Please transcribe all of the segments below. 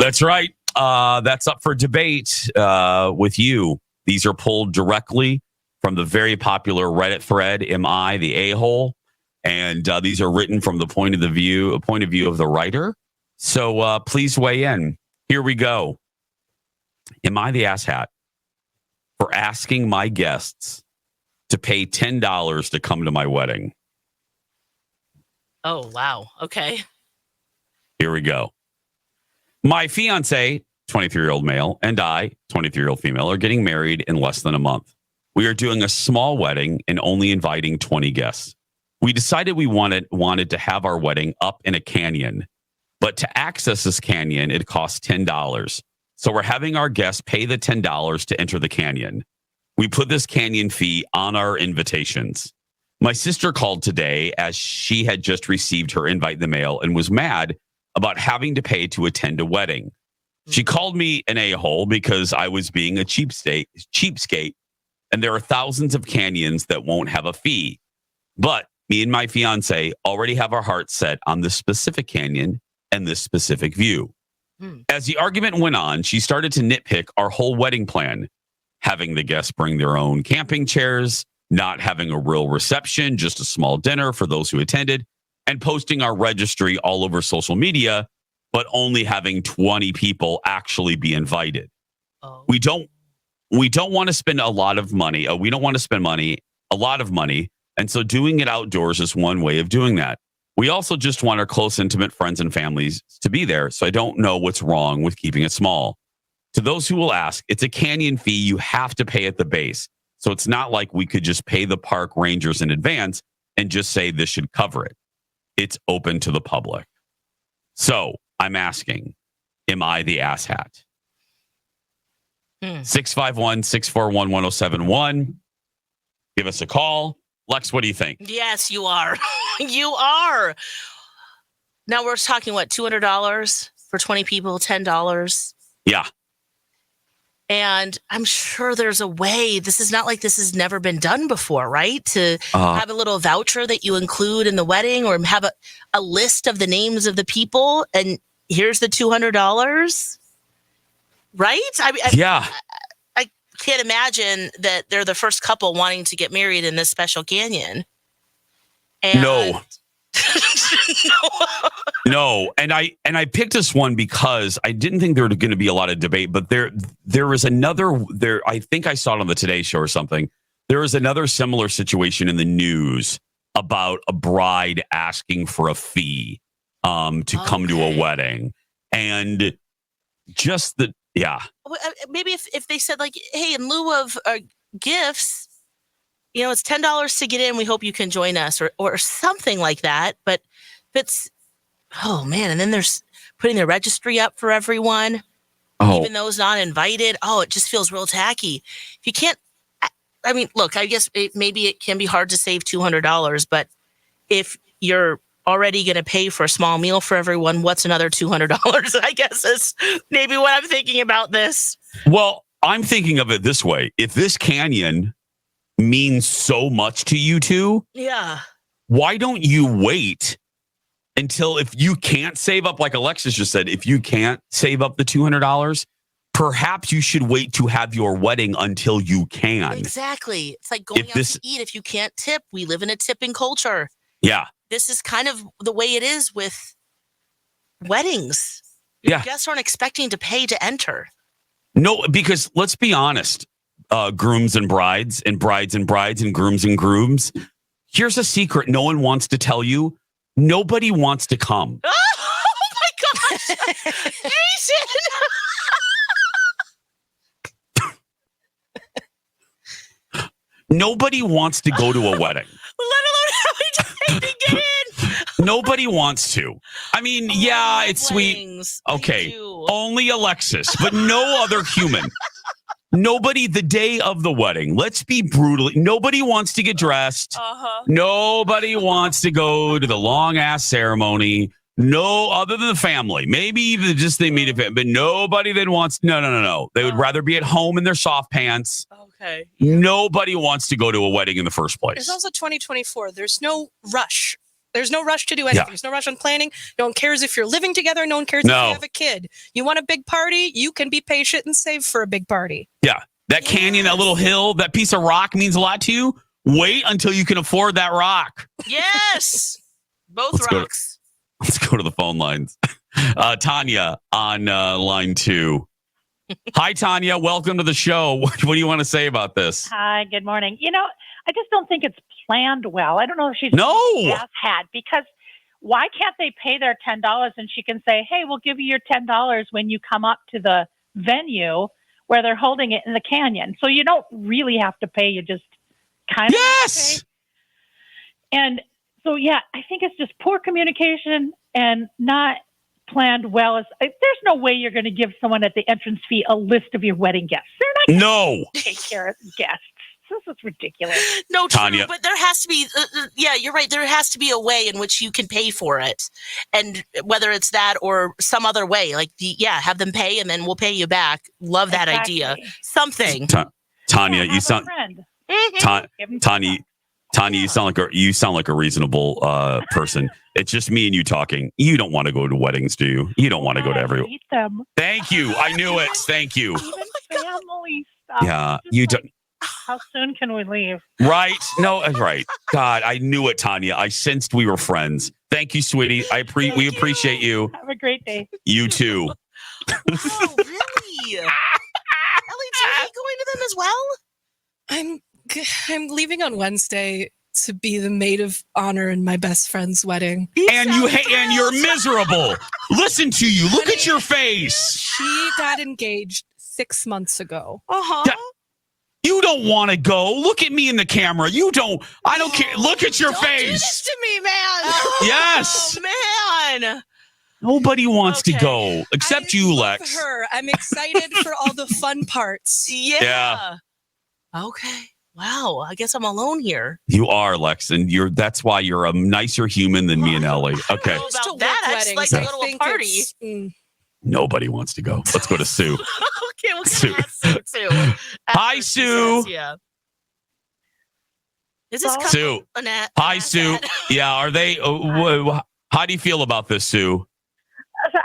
That's right. That's up for debate with you. These are pulled directly from the very popular Reddit thread, Am I the A-hole? And these are written from the point of view of the writer. So please weigh in. Here we go. Am I the asshat for asking my guests to pay $10 to come to my wedding? Oh, wow. Okay. Here we go. My fiance, 23-year-old male, and I, 23-year-old female, are getting married in less than a month. We are doing a small wedding and only inviting 20 guests. We decided we wanted to have our wedding up in a canyon, but to access this canyon, it costs $10. So we're having our guests pay the $10 to enter the canyon. We put this canyon fee on our invitations. My sister called today as she had just received her invite in the mail and was mad about having to pay to attend a wedding. She called me an a-hole because I was being a cheapskate, and there are thousands of canyons that won't have a fee. But me and my fiance already have our hearts set on this specific canyon and this specific view. As the argument went on, she started to nitpick our whole wedding plan, having the guests bring their own camping chairs, not having a real reception, just a small dinner for those who attended, and posting our registry all over social media, but only having 20 people actually be invited. Oh. We don't want to spend a lot of money. We don't want to spend a lot of money. And so doing it outdoors is one way of doing that. We also just want our close, intimate friends and families to be there. So I don't know what's wrong with keeping it small. To those who will ask, it's a canyon fee you have to pay at the base. So it's not like we could just pay the park rangers in advance and just say this should cover it. It's open to the public. So I'm asking, am I the asshat? 651-641-1071. Give us a call. Lex, what do you think? Yes, you are. You are. Now we're talking, what, $200 for 20 people, $10? Yeah. And I'm sure there's a way. This is not like this has never been done before, right? To have a little voucher that you include in the wedding, or have a list of the names of the people, and here's the $200, right? Yeah. I can't imagine that they're the first couple wanting to get married in this special canyon. And no. No, and I picked this one because I didn't think there was going to be a lot of debate, but there was another there. I think I saw it on the Today Show or something. There was another similar situation in the news about a bride asking for a fee to come to a wedding, and just maybe if they said, like, hey, in lieu of gifts, it's $10 to get in. We hope you can join us, or something like that. But it's, oh man, and then there's putting the registry up for everyone, even those not invited. Oh, it just feels real tacky. If you can't, I mean, look, I guess maybe it can be hard to save $200, but if you're already going to pay for a small meal for everyone, what's another $200? I guess is maybe what I'm thinking about this. Well, I'm thinking of it this way: if this canyon means so much to you two, why don't you wait until, if you can't save up, like Alexis just said, if you can't save up the $200, perhaps you should wait to have your wedding until you can. Exactly. It's like going out to eat. If you can't tip, we live in a tipping culture. Yeah. This is kind of the way it is with weddings. Yeah. Guests aren't expecting to pay to enter. No, because let's be honest, grooms and brides, and brides and brides, and grooms. Here's a secret no one wants to tell you. Nobody wants to come. Oh my gosh. Jason. Nobody wants to go to a wedding. Let alone having to pay to get in. Nobody wants to. I mean, it's sweet. Okay. Only Alexis, but no other human. Nobody, the day of the wedding, let's be brutally, nobody wants to get dressed. Nobody wants to go to the long ass ceremony. No, other than the family. Maybe even just the immediate family, but nobody that wants, no. They would rather be at home in their soft pants. Okay. Nobody wants to go to a wedding in the first place. It's also 2024. There's no rush There's no rush to do anything. Yeah. There's no rush on planning. No one cares if you're living together. No one cares if you have a kid. You want a big party? You can be patient and save for a big party. Yeah. That canyon, that little hill, that piece of rock means a lot to you. Wait until you can afford that rock. Yes. Both rocks. Let's go to the phone lines. Tanya on line 2. Hi, Tanya. Welcome to the show. What do you want to say about this? Hi, good morning. I just don't think it's planned well. I don't know if she's ass hat, because why can't they pay their $10 and she can say, hey, we'll give you your $10 when you come up to the venue where they're holding it in the canyon. So you don't really have to pay. You just kind of have to pay. And so, I think it's just poor communication and not planned well. There's no way you're going to give someone at the entrance fee a list of your wedding guests. They're not going to take care of guests. This is ridiculous. No, Tanya. true, but there has to be, you're right. There has to be a way in which you can pay for it. And whether it's that or some other way, like have them pay and then we'll pay you back. Love that idea. Something. Tanya, you sound, Tanya, you sound like a reasonable person. It's just me and you talking. You don't want to go to weddings, do you? You don't want to go to everyone. Thank you. I knew it. Thank you. Even family stuff. Yeah, you don't. How soon can we leave? Right. No, right. God, I knew it, Tanya. I sensed we were friends. Thank you, sweetie. We appreciate you. Have a great day. You too. Oh, really? Ellie, are you going to them as well? I'm leaving on Wednesday to be the maid of honor in my best friend's wedding. And you're miserable. Listen to you. Look at your face. She got engaged 6 months ago. You don't want to go. Look at me in the camera. You don't. I don't care. Look at your Don't face. do this to me, man. Yes. Oh, man. Nobody wants to go except you, Lex. Her. I'm excited for all the fun parts. Yeah. Okay. Wow. I guess I'm alone here. You are, Lex, and that's why you're a nicer human than me and Ellie. Okay. About that, I just like to go to a party. Nobody wants to go. Let's go to Sue. Okay, we'll Sue. Sue too. Hi, Sue. Is this Sue? Hi, Sue. Yeah, are they? How do you feel about this, Sue?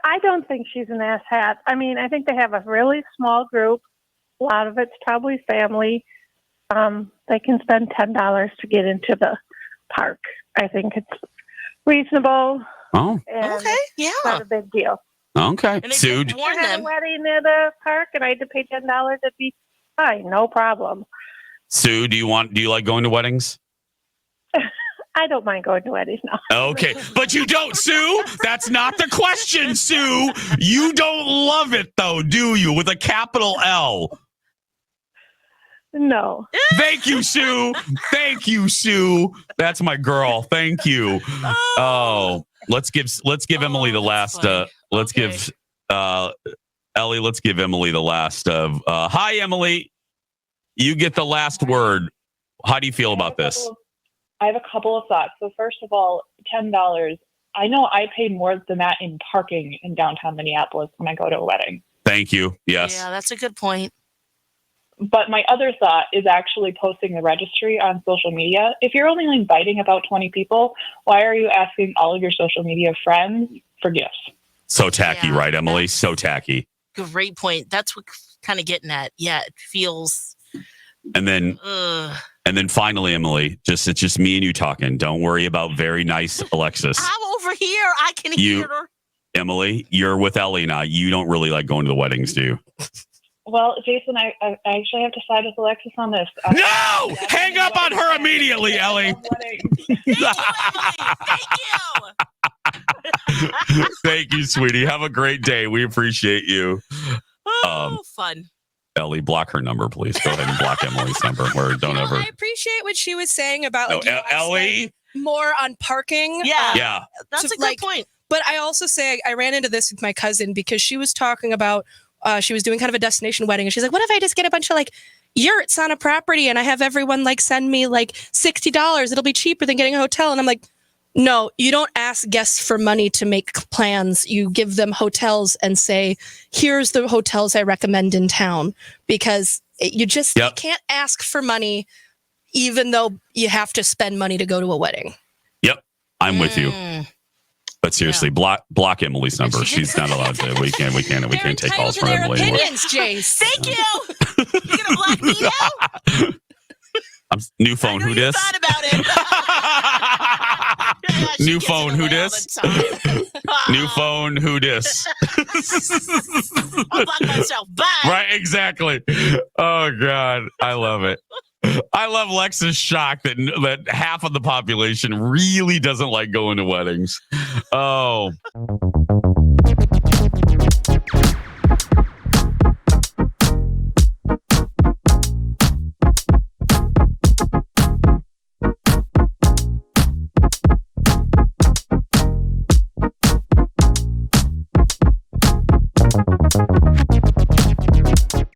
I don't think she's an asshat. I mean, I think they have a really small group. A lot of it's probably family. They can spend $10 to get into the park. I think it's reasonable. Oh, okay, yeah, not a big deal. Okay, Sue. If I had a wedding at a park and I had to pay $10, it'd be fine, no problem. Sue, do you like going to weddings? I don't mind going to weddings now. Okay, but you don't, Sue. That's not the question, Sue. You don't love it though, do you? With a capital L. No. Thank you, Sue. Thank you, Sue. That's my girl. Thank you. Oh, let's give Emily the last. Give Ellie. Let's give Emily the last of. Hi, Emily. You get the last word. How do you feel about this? I have a couple of thoughts. So first of all, $10. I know I paid more than that in parking in downtown Minneapolis when I go to a wedding. Thank you. Yes. Yeah, that's a good point. But my other thought is actually posting the registry on social media. If you're only inviting about 20 people, why are you asking all of your social media friends for gifts? So tacky, right, Emily? So tacky. Great point. That's what kind of getting at. Yeah, it feels. And then finally, Emily, it's just me and you talking. Don't worry about very nice Alexis. I'm over here. I can hear her. Emily, you're with Ellie now. You don't really like going to the weddings, do you? Well, Jason, I actually have to side with Alexis on this. No! Hang up on her immediately, Ellie. Thank you, Ellie. Thank you, sweetie. Have a great day. We appreciate you. Fun. Ellie, block her number, please. Go ahead and block Emily's number. I appreciate what she was saying about Ellie more on parking. Yeah. That's a good point. But I also say I ran into this with my cousin because she was talking about she was doing kind of a destination wedding, and she's like, "What if I just get a bunch of yurts on a property and I have everyone send me $60? It'll be cheaper than getting a hotel." And I'm like, no, you don't ask guests for money to make plans. You give them hotels and say, here's the hotels I recommend in town, because you can't ask for money, even though you have to spend money to go to a wedding. Yep. I'm with you. But seriously, block Emily's number. She She's not allowed to. We can't take calls from their Emily anymore. opinions, Jace. Thank you. You're gonna block me now? New phone, I know who you dis? thought about it. New phone, who dis? New phone, who dis? I'll block myself. Bye. Right, exactly. Oh God, I love it. I love Lex's shock that half of the population really doesn't like going to weddings. Oh.